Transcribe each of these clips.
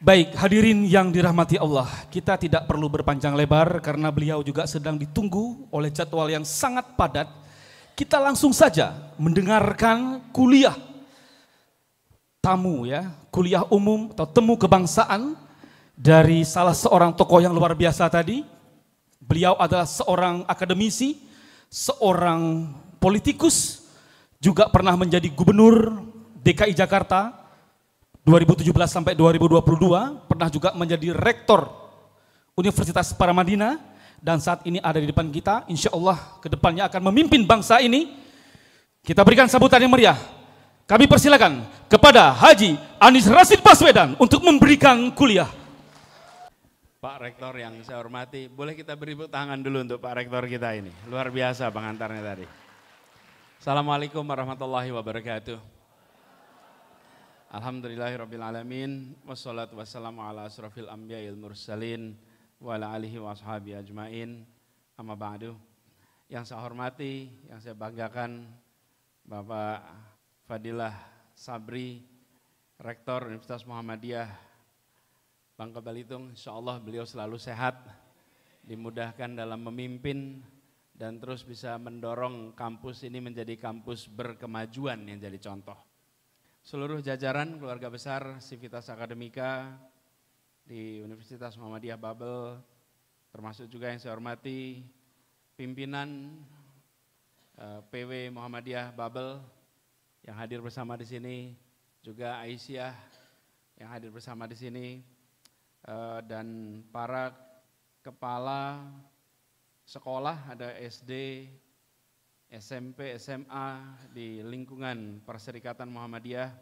Baik, hadirin yang dirahmati Allah, kita tidak perlu berpanjang lebar karena beliau juga sedang ditunggu oleh jadwal yang sangat padat. Kita langsung saja mendengarkan kuliah tamu ya, kuliah umum atau temu kebangsaan dari salah seorang tokoh yang luar biasa tadi. Beliau adalah seorang akademisi, seorang politikus, juga pernah menjadi gubernur DKI Jakarta 2017 sampai 2022, pernah juga menjadi rektor Universitas Paramadina, dan saat ini ada di depan kita. Insya Allah kedepannya akan memimpin bangsa ini. Kita berikan sambutan yang meriah. Kami persilakan kepada Haji Anies Rashid Baswedan untuk memberikan kuliah. Pak Rektor yang saya hormati, boleh kita beri tepuk tangan dulu untuk Pak Rektor kita ini. Luar biasa pengantarnya tadi. Assalamualaikum warahmatullahi wabarakatuh. Alhamdulillahirrabbilalamin. Wassalatu wassalamu ala asrafil anbiya'il mursalin wa ala alihi wa ashabi ajmain. Amma ba'du. Yang saya hormati, yang saya banggakan, Bapak Fadilah Sabri, Rektor Universitas Muhammadiyah Bangka Belitung. InsyaAllah beliau selalu sehat, dimudahkan dalam memimpin, dan terus bisa mendorong kampus ini menjadi kampus berkemajuan yang jadi contoh. Seluruh jajaran keluarga besar Civitas Akademika di Universitas Muhammadiyah Babel, termasuk juga yang saya hormati pimpinan PW Muhammadiyah Babel yang hadir bersama di sini, juga Aisyah yang hadir bersama di sini, dan para kepala sekolah, ada SD, SMP, SMA di lingkungan Perserikatan Muhammadiyah,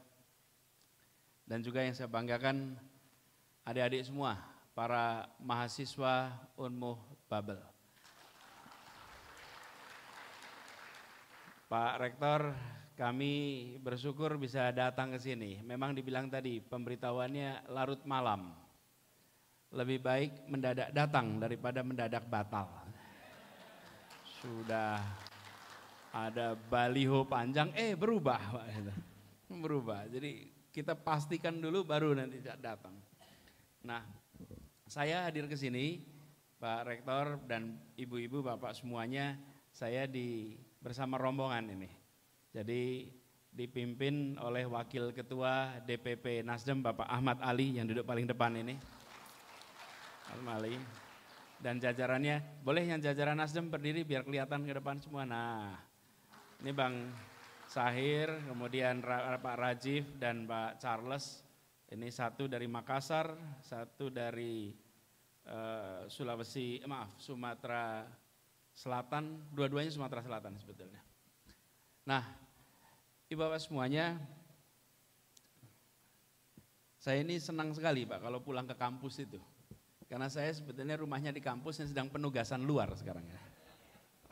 dan juga yang saya banggakan adik-adik semua, para mahasiswa Unmuh Babel. Pak Rektor, kami bersyukur bisa datang ke sini. Memang dibilang tadi pemberitahuannya larut malam. Lebih baik mendadak datang daripada mendadak batal. Sudah ada baliho panjang, berubah Pak. Berubah, jadi kita pastikan dulu baru nanti datang. Nah, saya hadir ke sini, Pak Rektor dan ibu-ibu, bapak semuanya, saya bersama rombongan ini. Jadi dipimpin oleh Wakil Ketua DPP Nasdem, Bapak Ahmad Ali yang duduk paling depan ini. Ahmad Ali. Dan jajarannya, boleh yang jajaran Nasdem berdiri biar kelihatan ke depan semua. Nah, ini Bang Sahir, kemudian Pak Rajif dan Pak Charles. Ini satu dari Makassar, satu dari Sumatera Selatan, dua-duanya Sumatera Selatan sebetulnya. Nah, Ibu Bapak semuanya, saya ini senang sekali Pak kalau pulang ke kampus itu. Karena saya sebetulnya rumahnya di kampus yang sedang penugasan luar sekarang ya.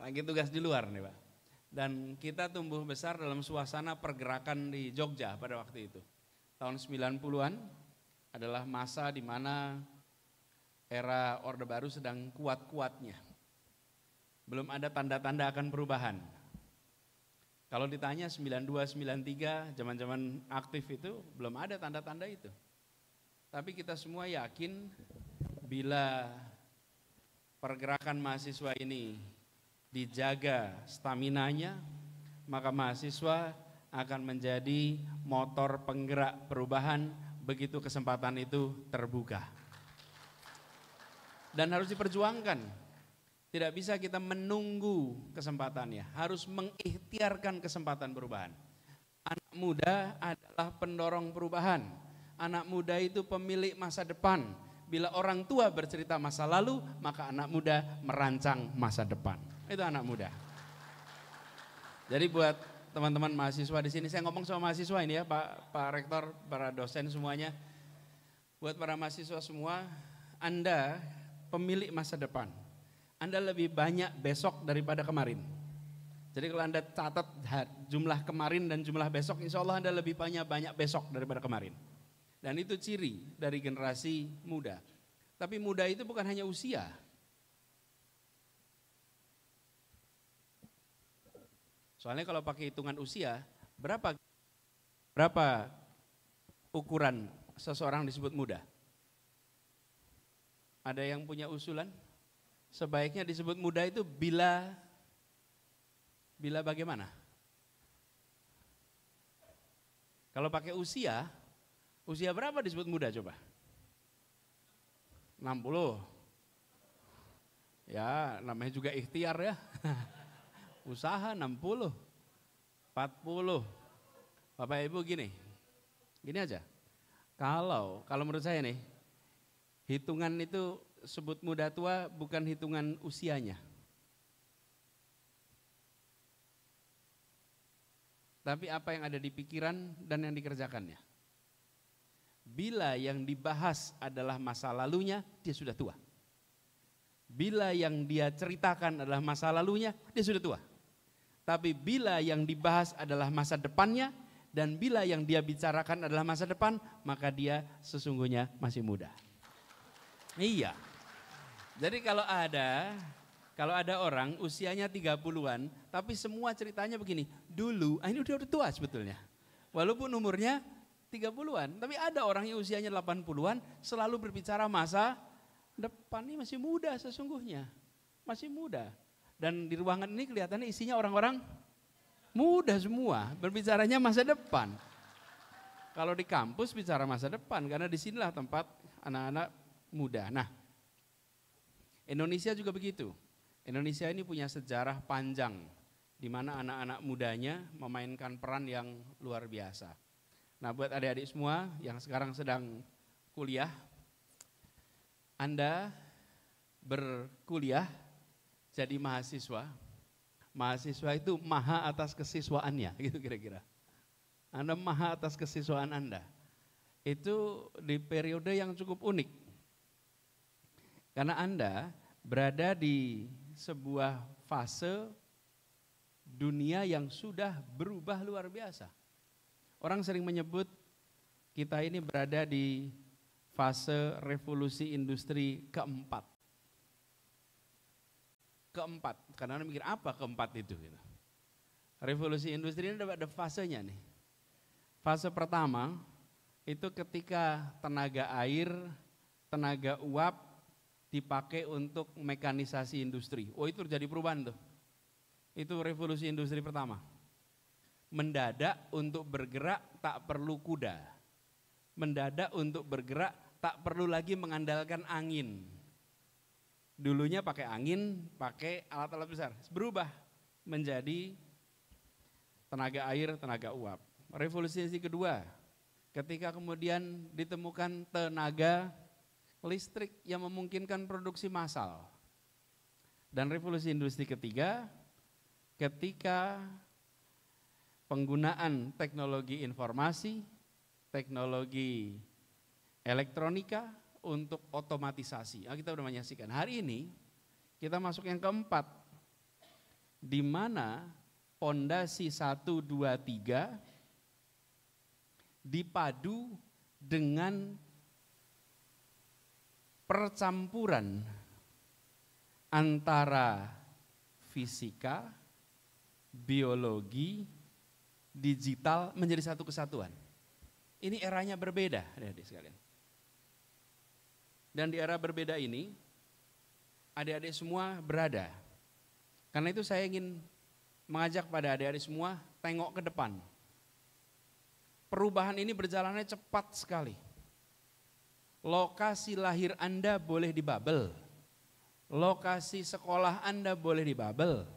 Lagi tugas di luar nih Pak. Dan kita tumbuh besar dalam suasana pergerakan di Jogja pada waktu itu. Tahun 90-an adalah masa di mana era Orde Baru sedang kuat-kuatnya. Belum ada tanda-tanda akan perubahan. Kalau ditanya 92, 93, zaman-zaman aktif itu belum ada tanda-tanda itu. Tapi kita semua yakin bila pergerakan mahasiswa ini dijaga staminanya, maka mahasiswa akan menjadi motor penggerak perubahan begitu kesempatan itu terbuka. Dan harus diperjuangkan, tidak bisa kita menunggu kesempatannya, harus mengikhtiarkan kesempatan perubahan. Anak muda adalah pendorong perubahan, anak muda itu pemilik masa depan. Bila orang tua bercerita masa lalu, maka anak muda merancang masa depan. Itu anak muda. Jadi buat teman-teman mahasiswa di sini, saya ngomong sama mahasiswa ini ya, Pak Rektor, para dosen semuanya. Buat para mahasiswa semua, Anda pemilik masa depan. Anda lebih banyak besok daripada kemarin. Jadi kalau Anda catat jumlah kemarin dan jumlah besok, insya Allah Anda lebih banyak besok daripada kemarin. Dan itu ciri dari generasi muda. Tapi muda itu bukan hanya usia. Soalnya kalau pakai hitungan usia, berapa ukuran seseorang disebut muda? Ada yang punya usulan? Sebaiknya disebut muda itu bila bagaimana? Kalau pakai usia berapa disebut muda coba? 60. Ya, namanya juga ikhtiar ya. Usaha 60, 40. Bapak Ibu gini aja. Kalau menurut saya nih, hitungan itu sebut muda tua bukan hitungan usianya. Tapi apa yang ada di pikiran dan yang dikerjakannya. Bila yang dibahas adalah masa lalunya, dia sudah tua. Bila yang dia ceritakan adalah masa lalunya, dia sudah tua. Tapi bila yang dibahas adalah masa depannya, dan bila yang dia bicarakan adalah masa depan, maka dia sesungguhnya masih muda. Iya. Jadi kalau ada orang usianya 30-an, tapi semua ceritanya begini, dulu, ini udah tua sebetulnya. Walaupun umurnya 30-an, tapi ada orang yang usianya 80-an selalu berbicara masa depan, ini masih muda sesungguhnya. Masih muda. Dan di ruangan ini kelihatannya isinya orang-orang muda semua, berbicaranya masa depan. Kalau di kampus bicara masa depan, karena disinilah tempat anak-anak muda. Nah, Indonesia juga begitu. Indonesia ini punya sejarah panjang, di mana anak-anak mudanya memainkan peran yang luar biasa. Nah, buat adik-adik semua yang sekarang sedang kuliah, Anda berkuliah jadi mahasiswa. Mahasiswa itu maha atas kesiswaannya, gitu kira-kira. Anda maha atas kesiswaan Anda. Itu di periode yang cukup unik. Karena Anda berada di sebuah fase dunia yang sudah berubah luar biasa. Orang sering menyebut kita ini berada di fase revolusi industri keempat. Karena orang mikir apa keempat itu? Gitu. Revolusi industri ini ada fasenya nih. Fase pertama itu ketika tenaga air, tenaga uap dipakai untuk mekanisasi industri. Oh, itu terjadi perubahan tuh. Itu revolusi industri pertama. Mendadak untuk bergerak tak perlu kuda. Mendadak untuk bergerak tak perlu lagi mengandalkan angin. Dulunya pakai angin, pakai alat-alat besar. Berubah menjadi tenaga air, tenaga uap. Revolusi kedua, ketika kemudian ditemukan tenaga listrik yang memungkinkan produksi massal. Dan revolusi industri ketiga, ketika penggunaan teknologi informasi, teknologi elektronika untuk otomatisasi. Kita sudah menyaksikan. Hari ini kita masuk yang keempat, di mana pondasi 1, 2, 3 dipadu dengan percampuran antara fisika, biologi, digital menjadi satu kesatuan. Ini eranya berbeda, adik-adik sekalian. Dan di era berbeda ini, adik-adik semua berada. Karena itu saya ingin mengajak pada adik-adik semua, tengok ke depan. Perubahan ini berjalannya cepat sekali. Lokasi lahir Anda boleh di Babel. Lokasi sekolah Anda boleh di Babel.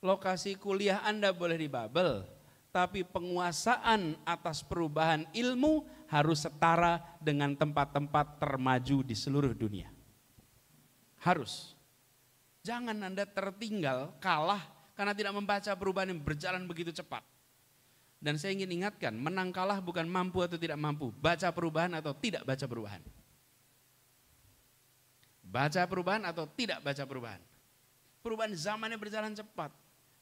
Lokasi kuliah Anda boleh di Babel. Tapi penguasaan atas perubahan ilmu harus setara dengan tempat-tempat termaju di seluruh dunia. Harus. Jangan Anda tertinggal, kalah karena tidak membaca perubahan yang berjalan begitu cepat. Dan saya ingin ingatkan, menang kalah bukan mampu atau tidak mampu, baca perubahan atau tidak baca perubahan. Baca perubahan atau tidak baca perubahan. Perubahan zamannya berjalan cepat.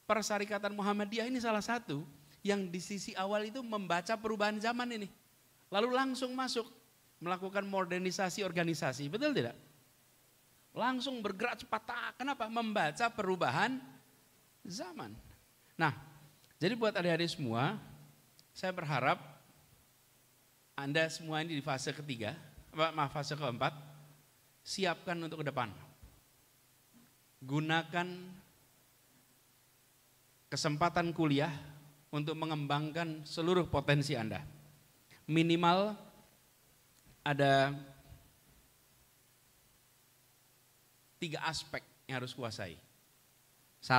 Persyarikatan Muhammadiyah ini salah satu yang di sisi awal itu membaca perubahan zaman ini. Lalu langsung masuk melakukan modernisasi organisasi, betul tidak? Langsung bergerak cepat. Kenapa? Membaca perubahan zaman. Nah, jadi buat adik-adik semua, saya berharap Anda semua ini di fase ketiga, fase keempat, siapkan untuk ke depan. Gunakan kesempatan kuliah untuk mengembangkan seluruh potensi Anda. Minimal ada 3 aspek yang harus kuasai. 1,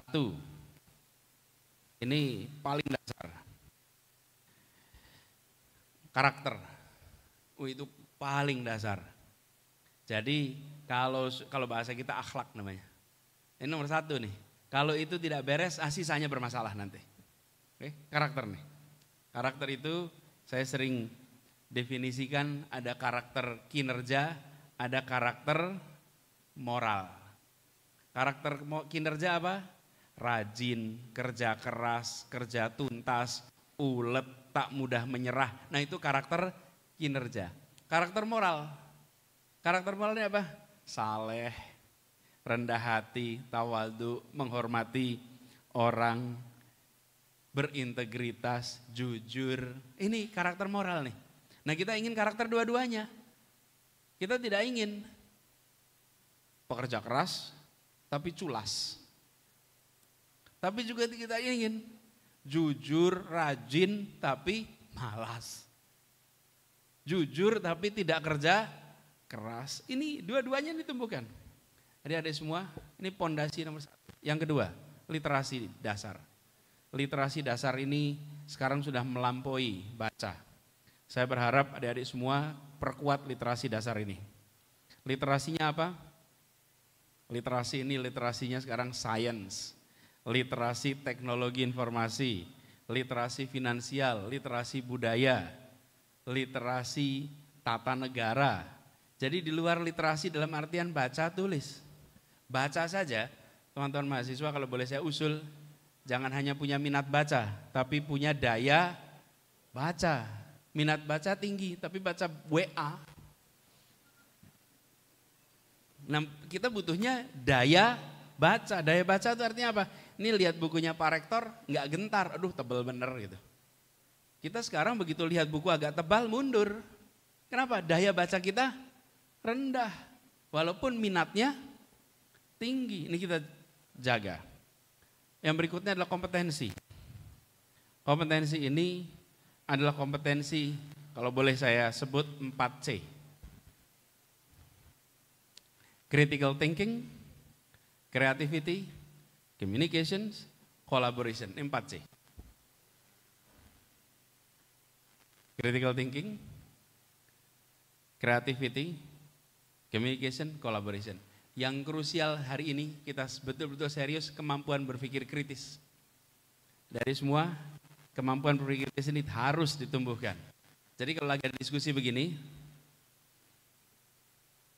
ini paling dasar, karakter. Itu paling dasar. Jadi kalau bahasa kita akhlak namanya. Ini nomor 1 nih. Kalau itu tidak beres, sisanya bermasalah nanti. Oke, karakter nih. Karakter itu saya sering definisikan ada karakter kinerja, ada karakter moral. Karakter kinerja apa? Rajin, kerja keras, kerja tuntas, ulet, tak mudah menyerah. Nah itu karakter kinerja. Karakter moral. Karakter moralnya apa? Saleh, rendah hati, tawadhu, menghormati orang, berintegritas, jujur. Ini karakter moral nih. Nah kita ingin karakter dua-duanya. Kita tidak ingin pekerja keras tapi culas. Tapi juga kita ingin jujur, rajin tapi malas. Jujur tapi tidak kerja keras. Ini dua-duanya ditumbuhkan. Adik-adik semua, ini pondasi nomor 1. Yang kedua, literasi dasar. Literasi dasar ini sekarang sudah melampaui baca. Saya berharap adik-adik semua perkuat literasi dasar ini. Literasinya apa? Literasi ini literasinya sekarang science, literasi teknologi informasi, literasi finansial, literasi budaya, literasi tata negara. Jadi di luar literasi dalam artian baca tulis. Baca saja, teman-teman mahasiswa kalau boleh saya usul, jangan hanya punya minat baca, tapi punya daya baca. Minat baca tinggi, tapi baca WA. Nah, kita butuhnya daya baca. Daya baca itu artinya apa? Ini lihat bukunya Pak Rektor, nggak gentar, aduh tebal bener gitu. Kita sekarang begitu lihat buku agak tebal, mundur. Kenapa? Daya baca kita rendah, walaupun minatnya tinggi. Ini kita jaga. Yang berikutnya adalah kompetensi. Kompetensi ini adalah kompetensi, kalau boleh saya sebut 4C. Critical thinking, creativity, communications, collaboration. 4C. Critical thinking, creativity, communication, collaboration. Yang krusial hari ini kita betul-betul serius kemampuan berpikir kritis. Dari semua kemampuan berpikir kritis ini harus ditumbuhkan. Jadi kalau lagi ada diskusi begini,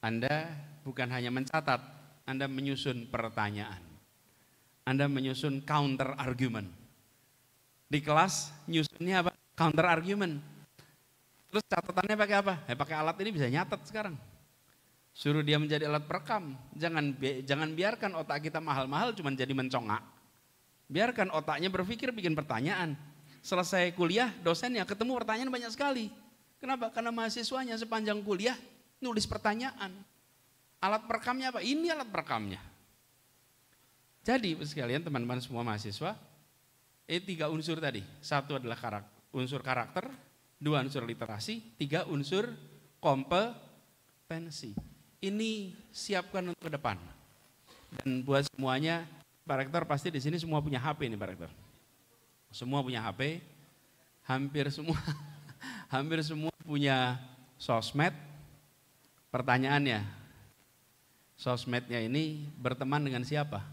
Anda bukan hanya mencatat, Anda menyusun pertanyaan. Anda menyusun counter argument. Di kelas nyusunnya apa? Counter argument. Terus catatannya pakai apa? Pakai alat ini bisa nyatet sekarang. Suruh dia menjadi alat perekam. Jangan biarkan otak kita mahal-mahal cuma jadi mencongak. Biarkan otaknya berpikir, bikin pertanyaan. Selesai kuliah, dosennya ketemu pertanyaan banyak sekali. Kenapa? Karena mahasiswanya sepanjang kuliah nulis pertanyaan. Alat perekamnya apa? Ini alat perekamnya. Jadi sekalian teman-teman semua mahasiswa, 3 unsur tadi. 1 adalah unsur karakter, 2 unsur literasi, 3 unsur kompetensi. Ini siapkan untuk ke depan. Dan buat semuanya, Pak Rektor pasti di sini semua punya HP nih Pak Rektor. Semua punya HP, hampir semua punya sosmed. Pertanyaannya, sosmednya ini berteman dengan siapa?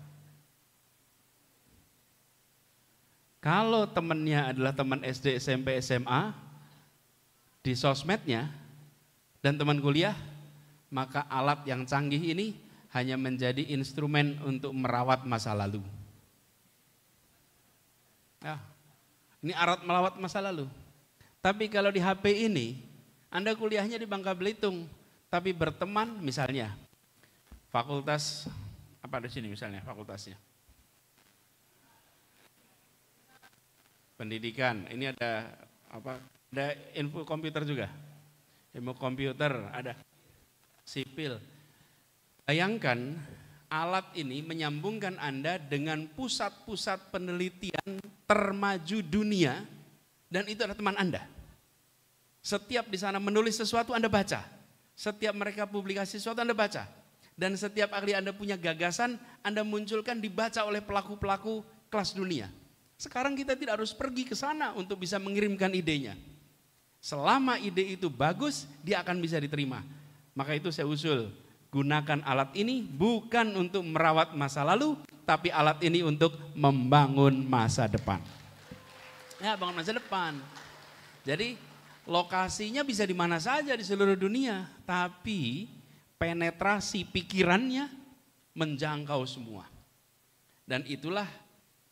Kalau temannya adalah teman SD, SMP, SMA, di sosmednya, dan teman kuliah, maka alat yang canggih ini hanya menjadi instrumen untuk merawat masa lalu. Ya, ini alat melawat masa lalu. Tapi kalau di HP ini, Anda kuliahnya di Bangka Belitung, tapi berteman misalnya, fakultas, apa di sini misalnya fakultasnya? Pendidikan, ini ada apa? Ada info komputer juga. Ilmu komputer, ada sipil. Bayangkan alat ini menyambungkan Anda dengan pusat-pusat penelitian termaju dunia dan itu adalah teman Anda. Setiap di sana menulis sesuatu Anda baca. Setiap mereka publikasi sesuatu Anda baca. Dan setiap ahli Anda punya gagasan Anda munculkan dibaca oleh pelaku-pelaku kelas dunia. Sekarang kita tidak harus pergi ke sana untuk bisa mengirimkan idenya. Selama ide itu bagus, dia akan bisa diterima. Maka itu saya usul, gunakan alat ini bukan untuk merawat masa lalu, tapi alat ini untuk membangun masa depan. Ya, bangun masa depan. Jadi lokasinya bisa di mana saja di seluruh dunia, tapi penetrasi pikirannya menjangkau semua. Dan itulah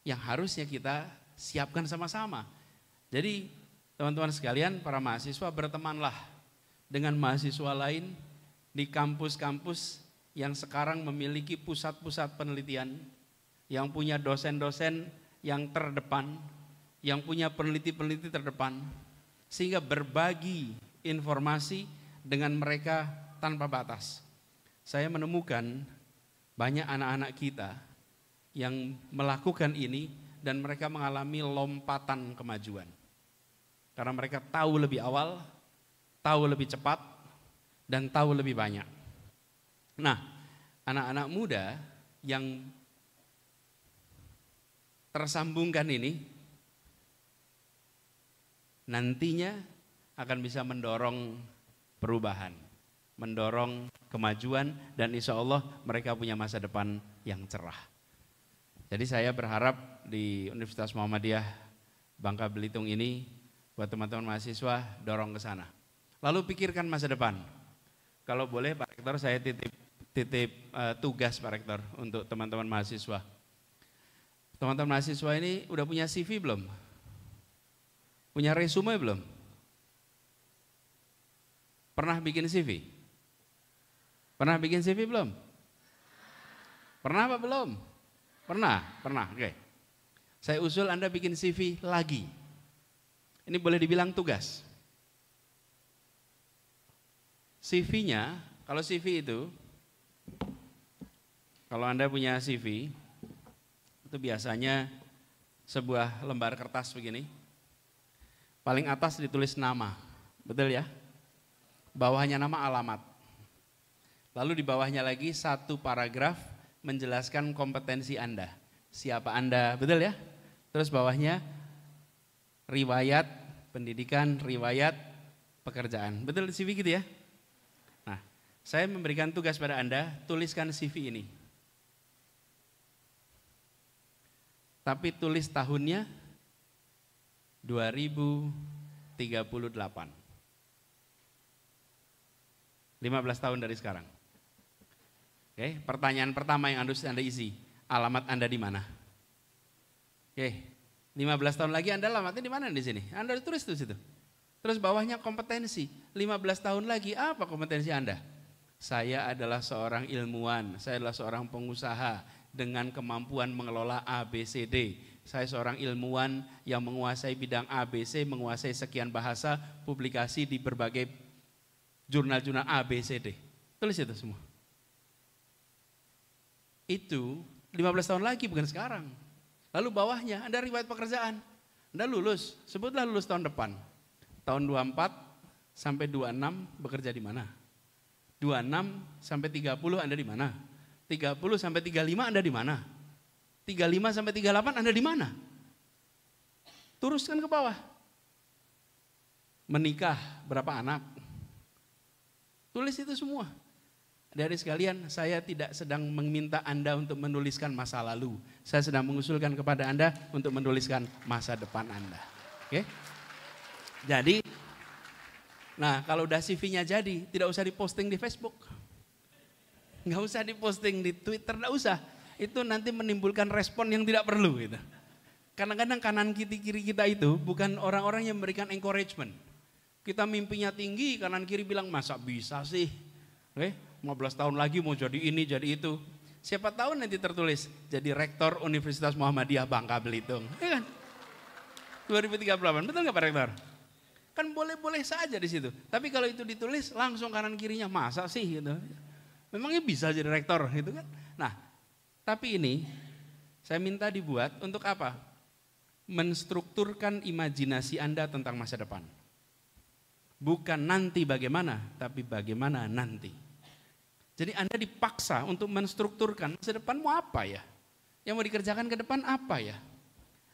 yang harusnya kita siapkan sama-sama. Jadi teman-teman sekalian, para mahasiswa, bertemanlah dengan mahasiswa lain di kampus-kampus yang sekarang memiliki pusat-pusat penelitian, yang punya dosen-dosen yang terdepan, yang punya peneliti-peneliti terdepan, sehingga berbagi informasi dengan mereka tanpa batas. Saya menemukan banyak anak-anak kita yang melakukan ini dan mereka mengalami lompatan kemajuan. Karena mereka tahu lebih awal, tahu lebih cepat, dan tahu lebih banyak. Nah, anak-anak muda yang tersambungkan ini nantinya akan bisa mendorong perubahan, mendorong kemajuan, dan insya Allah mereka punya masa depan yang cerah. Jadi saya berharap di Universitas Muhammadiyah Bangka Belitung ini buat teman-teman mahasiswa dorong ke sana. Lalu pikirkan masa depan. Kalau boleh Pak Rektor, saya titip tugas Pak Rektor untuk teman-teman mahasiswa. Teman-teman mahasiswa ini udah punya CV belum? Punya resume belum? Pernah bikin CV? Pernah bikin CV belum? Pernah apa belum? Pernah, oke. Saya usul Anda bikin CV lagi. Ini boleh dibilang tugas. CV-nya, kalau CV itu, kalau Anda punya CV, itu biasanya sebuah lembar kertas begini, paling atas ditulis nama, betul ya? Bawahnya nama, alamat. Lalu di bawahnya lagi satu paragraf menjelaskan kompetensi Anda, siapa Anda, betul ya? Terus bawahnya riwayat pendidikan, riwayat pekerjaan, betul CV gitu ya? Saya memberikan tugas pada Anda, tuliskan CV ini. Tapi tulis tahunnya 2038. 15 tahun dari sekarang. Oke, pertanyaan pertama yang harus Anda isi, alamat Anda di mana? Oke, 15 tahun lagi Anda alamatnya di mana di sini? Anda tulis di situ. Terus bawahnya kompetensi, 15 tahun lagi apa kompetensi Anda? Saya adalah seorang ilmuwan, saya adalah seorang pengusaha dengan kemampuan mengelola ABCD. Saya seorang ilmuwan yang menguasai bidang ABC, menguasai sekian bahasa, publikasi di berbagai jurnal-jurnal ABCD. Tulis itu semua. Itu 15 tahun lagi, bukan sekarang. Lalu bawahnya Anda riwayat pekerjaan. Anda lulus, sebutlah lulus tahun depan. Tahun 24 sampai 26 bekerja di mana? 26 sampai 30 Anda di mana? 30 sampai 35 Anda di mana? 35 sampai 38 Anda di mana? Teruskan ke bawah. Menikah, berapa anak? Tulis itu semua. Dari sekalian, saya tidak sedang meminta Anda untuk menuliskan masa lalu. Saya sedang mengusulkan kepada Anda untuk menuliskan masa depan Anda. Oke? Jadi, nah kalau udah CV-nya jadi, tidak usah diposting di Facebook. Nggak usah diposting di Twitter, nggak usah. Itu nanti menimbulkan respon yang tidak perlu. Gitu. Kadang-kadang kanan kiri kita itu bukan orang-orang yang memberikan encouragement. Kita mimpinya tinggi, kanan kiri bilang masa bisa sih. Oke, 15 tahun lagi mau jadi ini, jadi itu. Siapa tahu nanti tertulis jadi Rektor Universitas Muhammadiyah Bangka Belitung. Ya kan? 2038, betul nggak Pak Rektor? Kan boleh-boleh saja di situ. Tapi kalau itu ditulis langsung kanan kirinya, masa sih gitu. Memangnya bisa jadi rektor gitu kan. Nah, tapi ini saya minta dibuat untuk apa? Menstrukturkan imajinasi Anda tentang masa depan. Bukan nanti bagaimana, tapi bagaimana nanti. Jadi Anda dipaksa untuk menstrukturkan masa depan mau apa ya? Yang mau dikerjakan ke depan apa ya?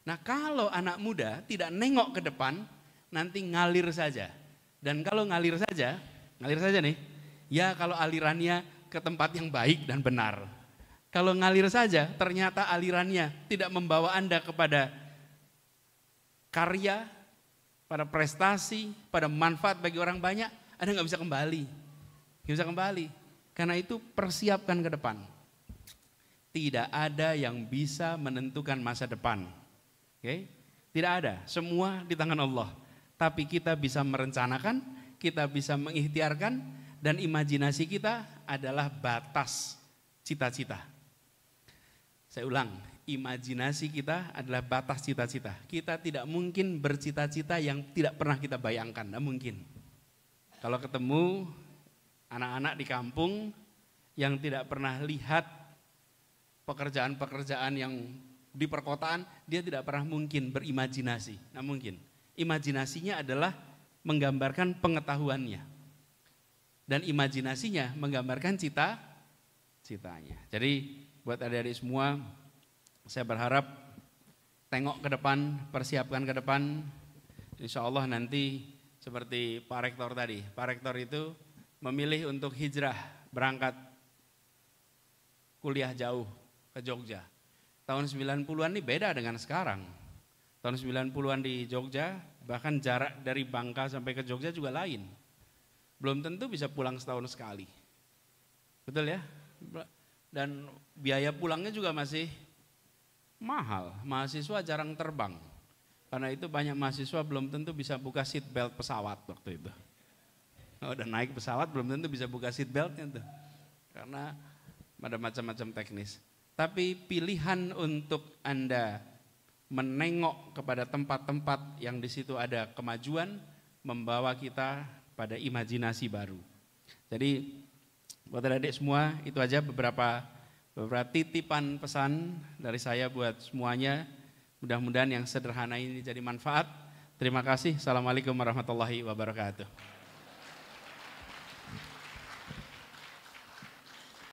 Nah, kalau anak muda tidak nengok ke depan, nanti ngalir saja. Dan kalau ngalir saja nih, ya kalau alirannya ke tempat yang baik dan benar. Kalau ngalir saja, ternyata alirannya tidak membawa Anda kepada karya, pada prestasi, pada manfaat bagi orang banyak, Anda nggak bisa kembali. Nggak bisa kembali. Karena itu persiapkan ke depan. Tidak ada yang bisa menentukan masa depan. Oke? Tidak ada, semua di tangan Allah. Tapi kita bisa merencanakan, kita bisa mengikhtiarkan, dan imajinasi kita adalah batas cita-cita. Saya ulang, imajinasi kita adalah batas cita-cita. Kita tidak mungkin bercita-cita yang tidak pernah kita bayangkan, tidak mungkin. Kalau ketemu anak-anak di kampung yang tidak pernah lihat pekerjaan-pekerjaan yang di perkotaan, dia tidak pernah mungkin berimajinasi, tidak mungkin. Imajinasinya adalah menggambarkan pengetahuannya. Dan imajinasinya menggambarkan cita-citanya. Jadi buat adik-adik semua, saya berharap tengok ke depan, persiapkan ke depan. Insya Allah nanti seperti Pak Rektor tadi. Pak Rektor itu memilih untuk hijrah, berangkat kuliah jauh ke Jogja. Tahun 90-an ini beda dengan sekarang. Tahun 90-an di Jogja, bahkan jarak dari Bangka sampai ke Jogja juga lain. Belum tentu bisa pulang setahun sekali. Betul ya? Dan biaya pulangnya juga masih mahal. Mahasiswa jarang terbang. Karena itu banyak mahasiswa belum tentu bisa buka seat belt pesawat waktu itu. Udah naik pesawat belum tentu bisa buka seat beltnya tuh. Karena ada macam-macam teknis. Tapi pilihan untuk Anda menengok kepada tempat-tempat yang di situ ada kemajuan, membawa kita pada imajinasi baru. Jadi buat adik-adik semua, itu aja beberapa titipan pesan dari saya buat semuanya. Mudah-mudahan yang sederhana ini jadi manfaat. Terima kasih. Assalamualaikum warahmatullahi wabarakatuh.